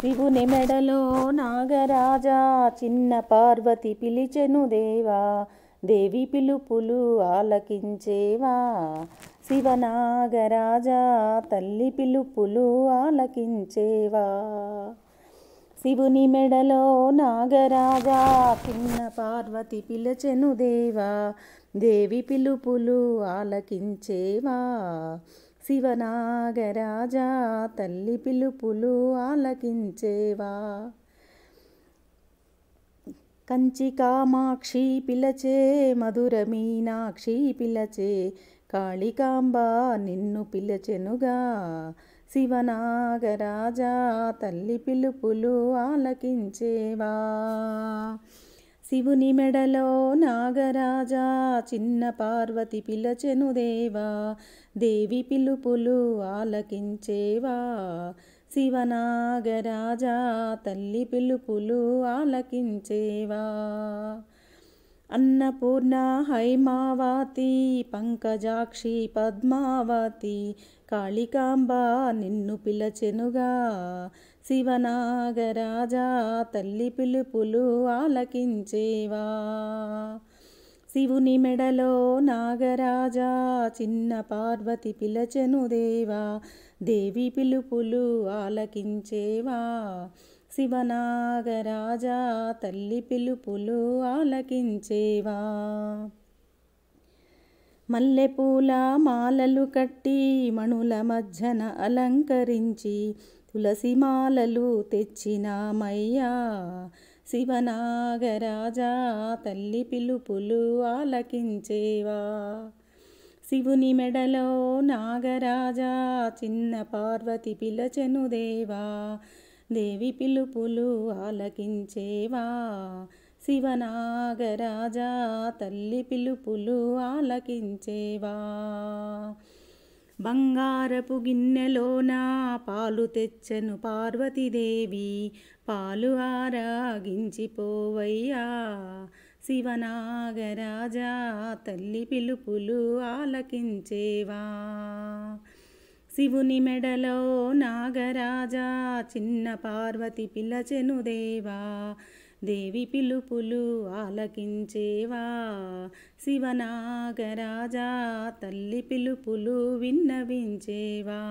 శివుని మెడలో నాగరాజా చిన్న పార్వతి పిలిచెను దేవా, దేవి పిలుపులు ఆలకించేవా. శివనాగరాజా తల్లి పిలుపులు ఆలకించేవా. శివుని మెడలో నాగరాజా చిన్న పార్వతి పిలిచెను దేవా, దేవి పిలుపులు ఆలకించేవా. శివనాగరాజా తల్లి పిలుపులు ఆలకించేవా. కంచి కామాక్షి పిలచే, మధుర మీనాక్షి పిలచే, కాళికాంబ నిన్ను పిలచెనుగా. శివనాగరాజా తల్లి పిలుపులు ఆలకించేవా. శివుని మెడలో నాగరాజా చిన్న పార్వతి పిలచెను దేవా, దేవి పిలుపులు ఆలకించేవా. శివనాగరాజా తల్లి పిలుపులు ఆలకించేవా. అన్నపూర్ణ హైమావతి పంకజాక్షి పద్మావతి, కాళికాంబ నిన్ను పిలచెనుగా. శివనాగరాజా తల్లి పిలుపులు ఆలకించేవా. శివుని మెడలో నాగరాజా చిన్న పార్వతి పిలచెను దేవా, దేవి పిలుపులు ఆలకించేవా. శివనాగరాజా తల్లి పిలుపులు ఆలకించేవా. మల్లెపూల మాలలు కట్టి మణుల మధ్యన అలంకరించి, తులసి మాలలు తెచ్చినామయ్యా. శివనాగరాజా తల్లి పిలుపులు ఆలకించేవా. శివుని మెడలో నాగరాజా చిన్న పార్వతి పిలచెను దేవా, దేవి పిలుపులు ఆలకించేవా. శివనాగరాజా తల్లి పిలుపులు ఆలకించేవా. బంగారపు గిన్నెలోన పాలు తెచ్చెను పార్వతీదేవి, పాలు ఆరగించిపోవయ్యా. శివనాగరాజా తల్లి పిలుపులు ఆలకించేవా. శివుని మెడలో నాగరాజా చిన్న పార్వతి పిలచెను దేవా, దేవి పిలుపులు ఆలకించేవా. శివనాగరాజా తల్లి పిలుపులు విన్నవించేవా.